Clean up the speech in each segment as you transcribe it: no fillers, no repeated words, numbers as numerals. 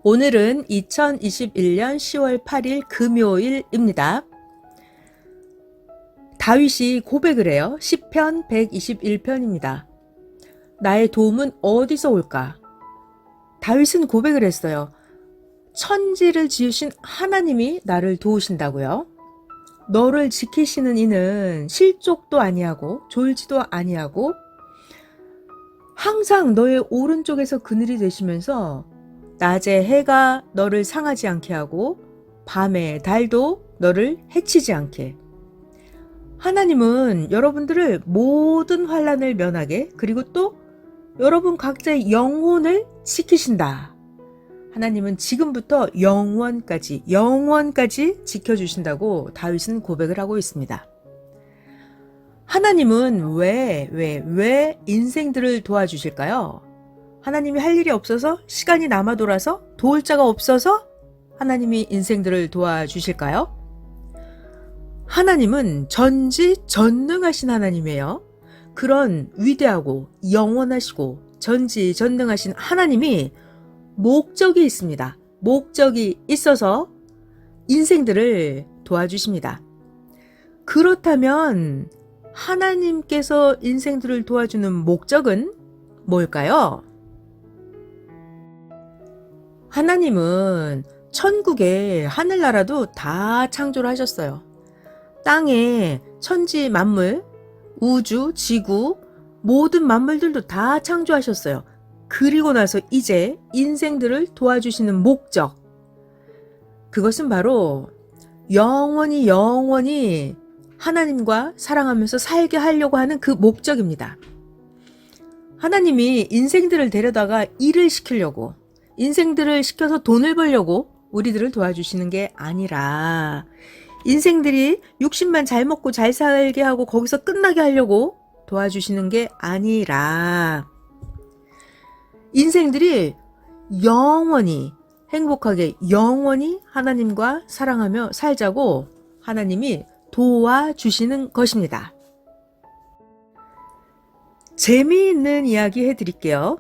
오늘은 2021년 10월 8일 금요일입니다. 다윗이 고백을 해요. 시편 121편입니다. 나의 도움은 어디서 올까? 다윗은 고백을 했어요. 천지를 지으신 하나님이 나를 도우신다고요. 너를 지키시는 이는 실족도 아니하고 졸지도 아니하고 항상 너의 오른쪽에서 그늘이 되시면서 낮에 해가 너를 상하지 않게 하고 밤에 달도 너를 해치지 않게. 하나님은 여러분들을 모든 환난을 면하게, 그리고 또 여러분 각자의 영혼을 지키신다. 하나님은 지금부터 영원까지 지켜주신다고 다윗은 고백을 하고 있습니다. 하나님은 왜 인생들을 도와주실까요? 하나님이 할 일이 없어서, 시간이 남아 돌아서, 도울 자가 없어서 하나님이 인생들을 도와주실까요? 하나님은 전지전능하신 하나님이에요. 그런 위대하고 영원하시고 전지전능하신 하나님이 목적이 있습니다. 목적이 있어서 인생들을 도와주십니다. 그렇다면 하나님께서 인생들을 도와주는 목적은 뭘까요? 하나님은 천국에 하늘나라도 다 창조를 하셨어요. 땅에 천지 만물, 우주, 지구, 모든 만물들도 다 창조하셨어요. 그리고 나서 이제 인생들을 도와주시는 목적, 그것은 바로 영원히 하나님과 사랑하면서 살게 하려고 하는 그 목적입니다. 하나님이 인생들을 데려다가 일을 시키려고, 인생들을 시켜서 돈을 벌려고 우리들을 도와주시는 게 아니라, 인생들이 육신만 잘 먹고 잘 살게 하고 거기서 끝나게 하려고 도와주시는 게 아니라, 인생들이 영원히 행복하게 영원히 하나님과 사랑하며 살자고 하나님이 도와주시는 것입니다. 재미있는 이야기 해드릴게요.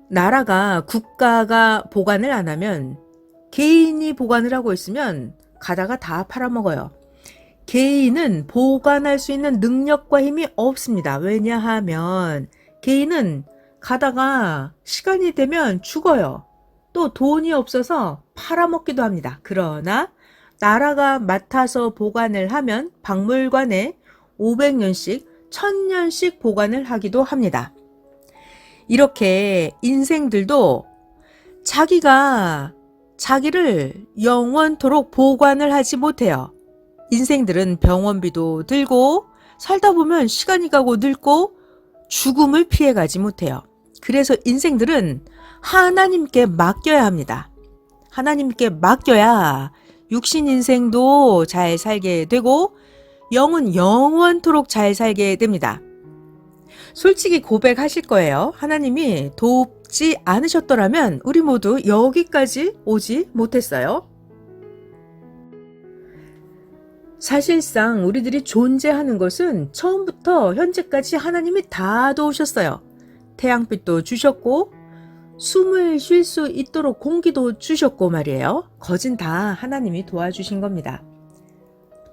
나라가, 국가가 보관을 안 하면, 개인이 보관을 하고 있으면 가다가 다 팔아먹어요. 개인은 보관할 수 있는 능력과 힘이 없습니다. 왜냐하면 개인은 가다가 시간이 되면 죽어요. 또 돈이 없어서 팔아먹기도 합니다. 그러나 나라가 맡아서 보관을 하면 박물관에 500년씩, 1000년씩 보관을 하기도 합니다. 이렇게 인생들도 자기를 영원토록 보관을 하지 못해요. 인생들은 병원비도 들고 살다 보면 시간이 가고 늙고 죽음을 피해가지 못해요. 그래서 인생들은 하나님께 맡겨야 합니다. 하나님께 맡겨야 육신 인생도 잘 살게 되고 영은 영원토록 잘 살게 됩니다. 솔직히 고백하실 거예요. 하나님이 돕지 않으셨더라면 우리 모두 여기까지 오지 못했어요. 사실상 우리들이 존재하는 것은 처음부터 현재까지 하나님이 다 도우셨어요. 태양빛도 주셨고 숨을 쉴 수 있도록 공기도 주셨고 말이에요. 거진 다 하나님이 도와주신 겁니다.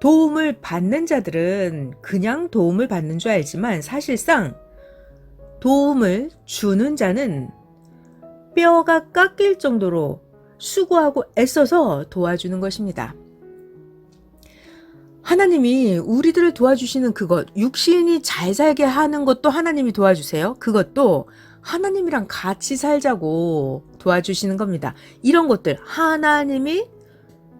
도움을 받는 자들은 그냥 도움을 받는 줄 알지만 사실상 도움을 주는 자는 뼈가 깎일 정도로 수고하고 애써서 도와주는 것입니다. 하나님이 우리들을 도와주시는 그것, 육신이 잘 살게 하는 것도 하나님이 도와주세요. 그것도 하나님이랑 같이 살자고 도와주시는 겁니다. 이런 것들 하나님이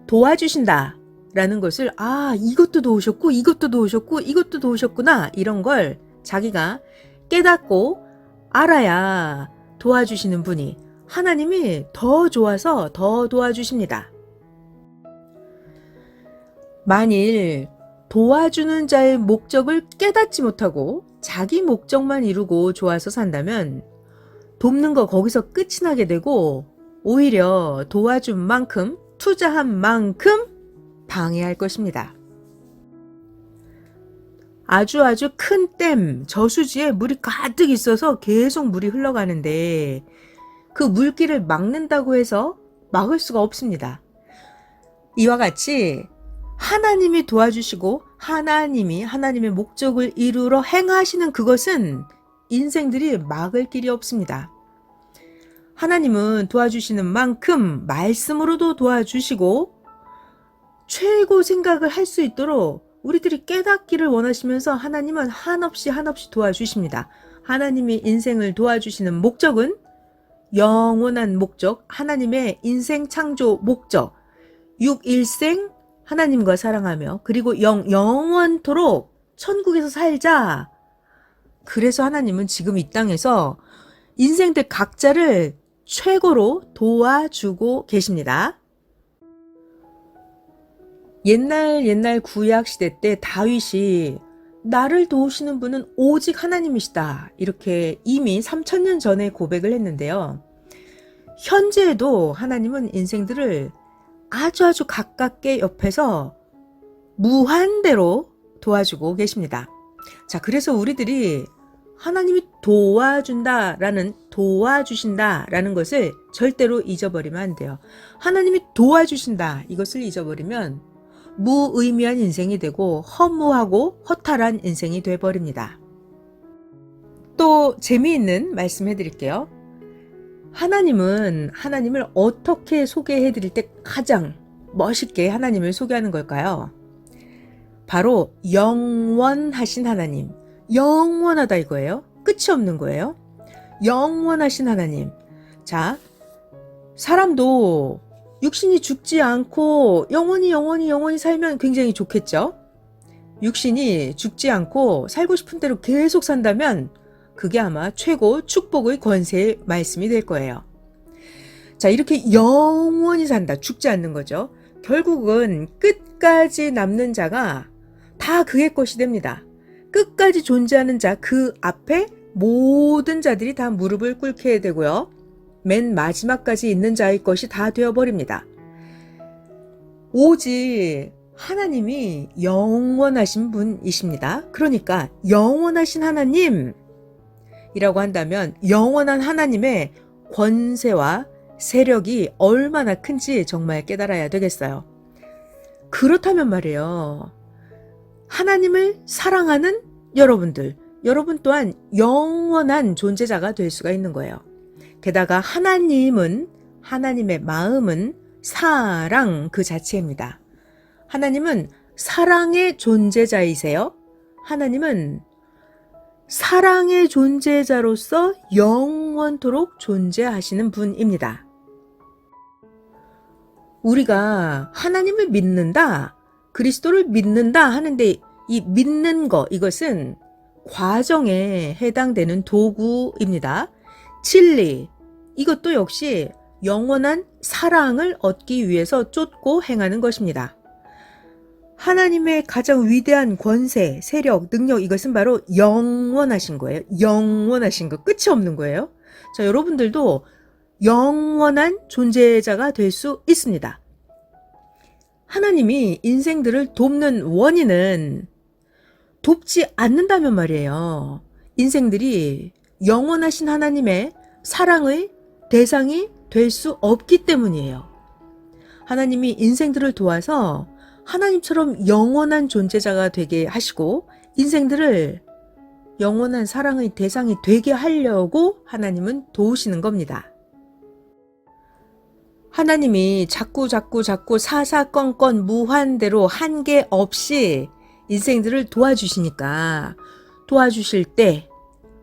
도와주신다 라는 것을, 이것도 도우셨고 이것도 도우셨고 이것도 도우셨구나, 이런 걸 자기가 깨닫고 알아야 도와주시는 분이, 하나님이 더 좋아서 더 도와주십니다. 만일 도와주는 자의 목적을 깨닫지 못하고 자기 목적만 이루고 좋아서 산다면 돕는 거 거기서 끝이 나게 되고 오히려 도와준 만큼, 투자한 만큼 방해할 것입니다. 아주 큰 댐, 저수지에 물이 가득 있어서 계속 물이 흘러가는데 그 물길을 막는다고 해서 막을 수가 없습니다. 이와 같이 하나님이 도와주시고 하나님이 하나님의 목적을 이루러 행하시는 그것은 인생들이 막을 길이 없습니다. 하나님은 도와주시는 만큼 말씀으로도 도와주시고 최고 생각을 할 수 있도록 우리들이 깨닫기를 원하시면서 하나님은 한없이 도와주십니다. 하나님이 인생을 도와주시는 목적은 영원한 목적, 하나님의 인생 창조 목적, 육일생 하나님과 사랑하며 그리고 영원토록 천국에서 살자. 그래서 하나님은 지금 이 땅에서 인생들 각자를 최고로 도와주고 계십니다. 옛날 구약 시대 때 다윗이 나를 도우시는 분은 오직 하나님이시다. 이렇게 이미 3000년 전에 고백을 했는데요. 현재에도 하나님은 인생들을 아주 가깝게 옆에서 무한대로 도와주고 계십니다. 자, 그래서 우리들이 하나님이 도와주신다라는 것을 절대로 잊어버리면 안 돼요. 하나님이 도와주신다 이것을 잊어버리면 무의미한 인생이 되고 허무하고 허탈한 인생이 돼버립니다. 또 재미있는 말씀 해드릴게요. 하나님을 어떻게 소개해드릴 때 가장 멋있게 하나님을 소개하는 걸까요? 바로 영원하신 하나님. 영원하다 이거예요. 끝이 없는 거예요. 영원하신 하나님. 자, 사람도 육신이 죽지 않고 영원히 살면 굉장히 좋겠죠? 육신이 죽지 않고 살고 싶은 대로 계속 산다면 그게 아마 최고 축복의 권세의 말씀이 될 거예요. 자, 이렇게 영원히 산다. 죽지 않는 거죠. 결국은 끝까지 남는 자가 다 그의 것이 됩니다. 끝까지 존재하는 자, 그 앞에 모든 자들이 다 무릎을 꿇게 되고요. 맨 마지막까지 있는 자의 것이 다 되어버립니다. 오직 하나님이 영원하신 분이십니다. 그러니까 영원하신 하나님이라고 한다면 영원한 하나님의 권세와 세력이 얼마나 큰지 정말 깨달아야 되겠어요. 그렇다면 말이에요. 하나님을 사랑하는 여러분 또한 영원한 존재자가 될 수가 있는 거예요. 게다가 하나님의 마음은 사랑 그 자체입니다. 하나님은 사랑의 존재자이세요. 하나님은 사랑의 존재자로서 영원토록 존재하시는 분입니다. 우리가 하나님을 믿는다, 그리스도를 믿는다 하는데 이 믿는 거, 이것은 과정에 해당되는 도구입니다. 진리, 이것도 역시 영원한 사랑을 얻기 위해서 쫓고 행하는 것입니다. 하나님의 가장 위대한 권세, 세력, 능력, 이것은 바로 영원하신 거예요. 영원하신 거, 끝이 없는 거예요. 자, 여러분들도 영원한 존재자가 될 수 있습니다. 하나님이 인생들을 돕는 원인은 돕지 않는다면 말이에요. 인생들이 영원하신 하나님의 사랑의 대상이 될 수 없기 때문이에요. 하나님이 인생들을 도와서 하나님처럼 영원한 존재자가 되게 하시고 인생들을 영원한 사랑의 대상이 되게 하려고 하나님은 도우시는 겁니다. 하나님이 자꾸 사사건건 무한대로 한계 없이 인생들을 도와주시니까 도와주실 때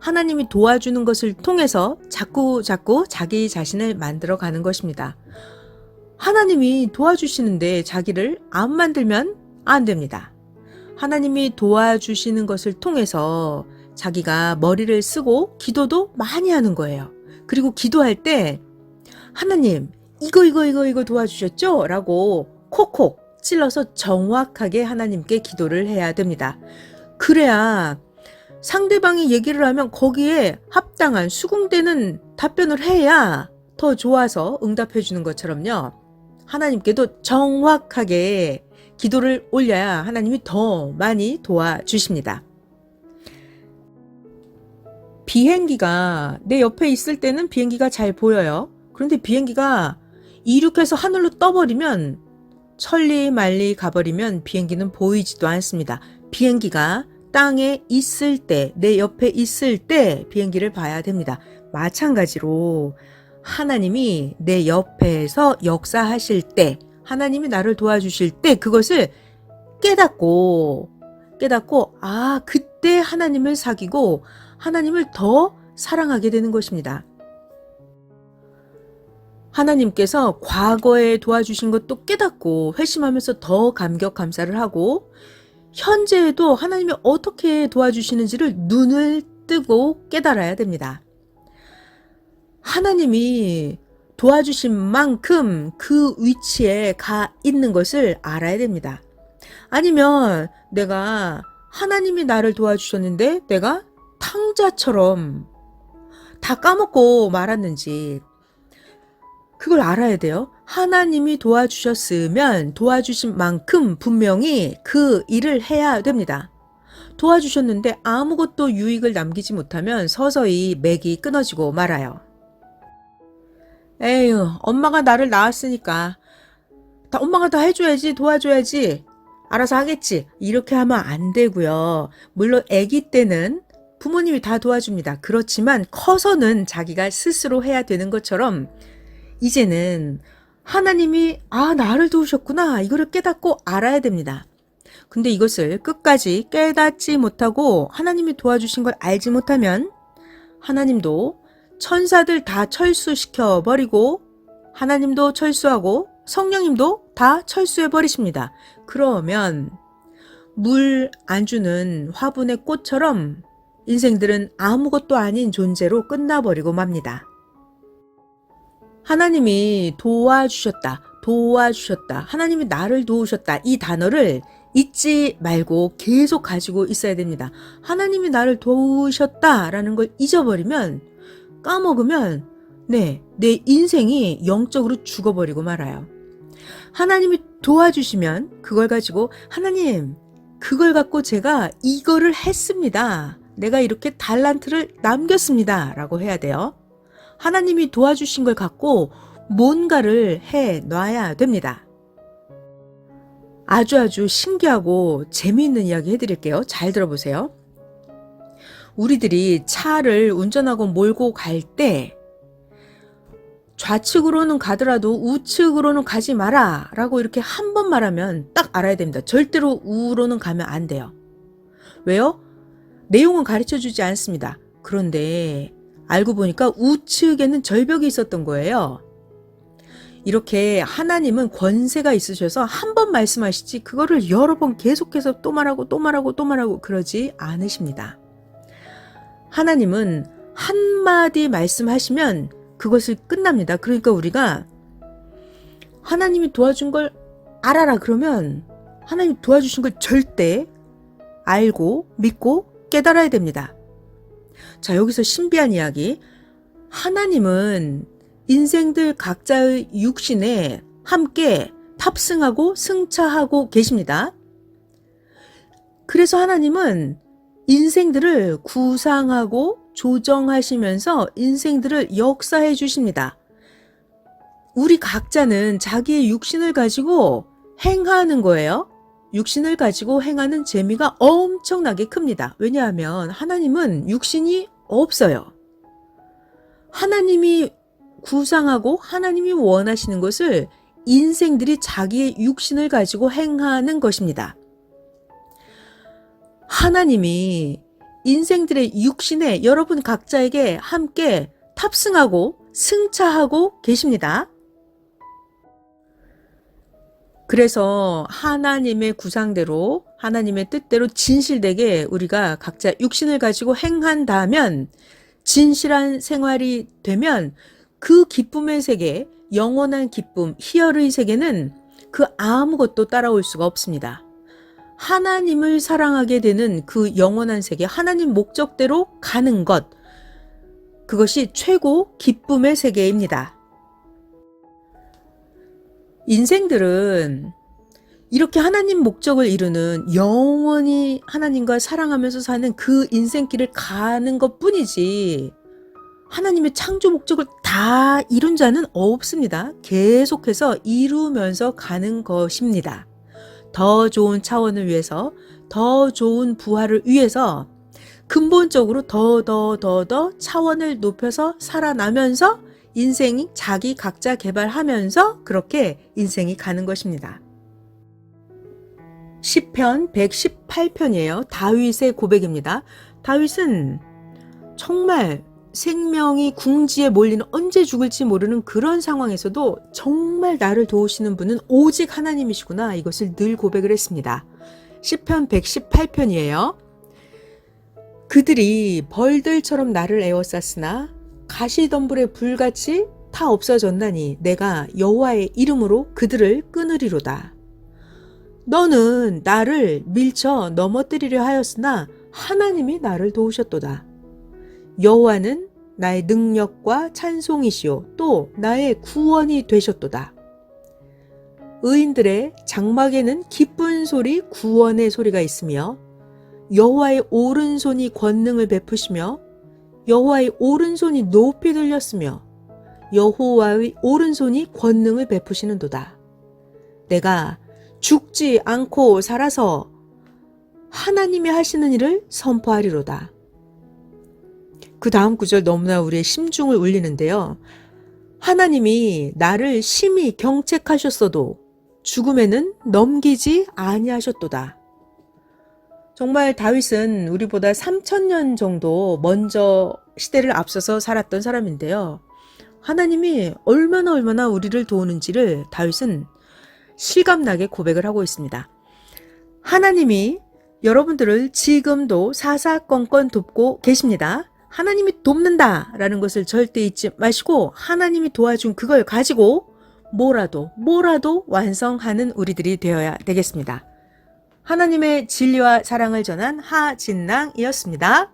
하나님이 도와주는 것을 통해서 자꾸 자기 자신을 만들어 가는 것입니다. 하나님이 도와주시는데 자기를 안 만들면 안 됩니다. 하나님이 도와주시는 것을 통해서 자기가 머리를 쓰고 기도도 많이 하는 거예요. 그리고 기도할 때 하나님 이거 도와주셨죠? 라고 콕콕 찔러서 정확하게 하나님께 기도를 해야 됩니다. 그래야 상대방이 얘기를 하면 거기에 합당한 수긍되는 답변을 해야 더 좋아서 응답해 주는 것처럼요. 하나님께도 정확하게 기도를 올려야 하나님이 더 많이 도와주십니다. 비행기가 내 옆에 있을 때는 비행기가 잘 보여요. 그런데 비행기가 이륙해서 하늘로 떠버리면 천리 말리 가버리면 비행기는 보이지도 않습니다. 비행기가 땅에 있을 때, 내 옆에 있을 때 비행기를 봐야 됩니다. 마찬가지로 하나님이 내 옆에서 역사하실 때, 하나님이 나를 도와주실 때 그것을 깨닫고, 아, 그때 하나님을 사귀고 하나님을 더 사랑하게 되는 것입니다. 하나님께서 과거에 도와주신 것도 깨닫고 회심하면서 더 감격 감사를 하고, 현재에도 하나님이 어떻게 도와주시는지를 눈을 뜨고 깨달아야 됩니다. 하나님이 도와주신 만큼 그 위치에 가 있는 것을 알아야 됩니다. 아니면 내가 하나님이 나를 도와주셨는데 내가 탕자처럼 다 까먹고 말았는지 그걸 알아야 돼요. 하나님이 도와주셨으면 도와주신 만큼 분명히 그 일을 해야 됩니다. 도와주셨는데 아무것도 유익을 남기지 못하면 서서히 맥이 끊어지고 말아요. 에휴, 엄마가 나를 낳았으니까 엄마가 다 해줘야지, 도와줘야지, 알아서 하겠지, 이렇게 하면 안 되고요. 물론 아기 때는 부모님이 다 도와줍니다. 그렇지만 커서는 자기가 스스로 해야 되는 것처럼 이제는 하나님이 나를 도우셨구나, 이거를 깨닫고 알아야 됩니다. 근데 이것을 끝까지 깨닫지 못하고 하나님이 도와주신 걸 알지 못하면 하나님도 천사들 다 철수시켜 버리고 하나님도 철수하고 성령님도 다 철수해 버리십니다. 그러면 물 안 주는 화분의 꽃처럼 인생들은 아무것도 아닌 존재로 끝나버리고 맙니다. 하나님이 도와주셨다, 하나님이 나를 도우셨다, 이 단어를 잊지 말고 계속 가지고 있어야 됩니다. 하나님이 나를 도우셨다라는 걸 잊어버리면, 까먹으면 내 인생이 영적으로 죽어버리고 말아요. 하나님이 도와주시면 그걸 가지고 하나님, 그걸 갖고 제가 이거를 했습니다, 내가 이렇게 달란트를 남겼습니다 라고 해야 돼요. 하나님이 도와주신 걸 갖고 뭔가를 해 놔야 됩니다. 아주 신기하고 재미있는 이야기 해드릴게요. 잘 들어보세요. 우리들이 차를 운전하고 몰고 갈 때 좌측으로는 가더라도 우측으로는 가지 마라 라고 이렇게 한 번 말하면 딱 알아야 됩니다. 절대로 우로는 가면 안 돼요. 왜요? 내용은 가르쳐 주지 않습니다. 그런데 알고 보니까 우측에는 절벽이 있었던 거예요. 이렇게 하나님은 권세가 있으셔서 한 번 말씀하시지 그거를 여러 번 계속해서 또 말하고 그러지 않으십니다. 하나님은 한마디 말씀하시면 그것을 끝납니다. 그러니까 우리가 하나님이 도와준 걸 알아라 그러면 하나님이 도와주신 걸 절대 알고 믿고 깨달아야 됩니다. 자, 여기서 신비한 이야기. 하나님은 인생들 각자의 육신에 함께 탑승하고 승차하고 계십니다. 그래서 하나님은 인생들을 구상하고 조정하시면서 인생들을 역사해 주십니다. 우리 각자는 자기의 육신을 가지고 행하는 거예요. 육신을 가지고 행하는 재미가 엄청나게 큽니다. 왜냐하면 하나님은 육신이 없어요. 하나님이 구상하고 하나님이 원하시는 것을 인생들이 자기의 육신을 가지고 행하는 것입니다. 하나님이 인생들의 육신에 여러분 각자에게 함께 탑승하고 승차하고 계십니다. 그래서 하나님의 구상대로 하나님의 뜻대로 진실되게 우리가 각자 육신을 가지고 행한다면, 진실한 생활이 되면 그 기쁨의 세계, 영원한 기쁨, 희열의 세계는 그 아무것도 따라올 수가 없습니다. 하나님을 사랑하게 되는 그 영원한 세계, 하나님 목적대로 가는 것, 그것이 최고 기쁨의 세계입니다. 인생들은 이렇게 하나님 목적을 이루는 영원히 하나님과 사랑하면서 사는 그 인생길을 가는 것 뿐이지 하나님의 창조 목적을 다 이룬 자는 없습니다. 계속해서 이루면서 가는 것입니다. 더 좋은 차원을 위해서, 더 좋은 부활을 위해서 근본적으로 더 차원을 높여서 살아나면서 인생이 자기 각자 개발하면서 그렇게 인생이 가는 것입니다. 시편 118편이에요. 다윗의 고백입니다. 다윗은 정말 생명이 궁지에 몰리는 언제 죽을지 모르는 그런 상황에서도 정말 나를 도우시는 분은 오직 하나님이시구나 이것을 늘 고백을 했습니다. 시편 118편이에요. 그들이 벌들처럼 나를 에워쌌으나 가시덤불의 불같이 다 없어졌나니 내가 여호와의 이름으로 그들을 끊으리로다. 너는 나를 밀쳐 넘어뜨리려 하였으나 하나님이 나를 도우셨도다. 여호와는 나의 능력과 찬송이시요 또 나의 구원이 되셨도다. 의인들의 장막에는 기쁜 소리 구원의 소리가 있으며 여호와의 오른손이 권능을 베푸시며 여호와의 오른손이 높이 들렸으며 여호와의 오른손이 권능을 베푸시는도다. 내가 죽지 않고 살아서 하나님이 하시는 일을 선포하리로다. 그 다음 구절 너무나 우리의 심중을 울리는데요. 하나님이 나를 심히 경책하셨어도 죽음에는 넘기지 아니하셨도다. 정말 다윗은 우리보다 3000년 정도 먼저 시대를 앞서서 살았던 사람인데요. 하나님이 얼마나 우리를 도우는지를 다윗은 실감나게 고백을 하고 있습니다. 하나님이 여러분들을 지금도 사사건건 돕고 계십니다. 하나님이 돕는다 라는 것을 절대 잊지 마시고 하나님이 도와준 그걸 가지고 뭐라도 완성하는 우리들이 되어야 되겠습니다. 하나님의 진리와 사랑을 전한 하진랑이었습니다.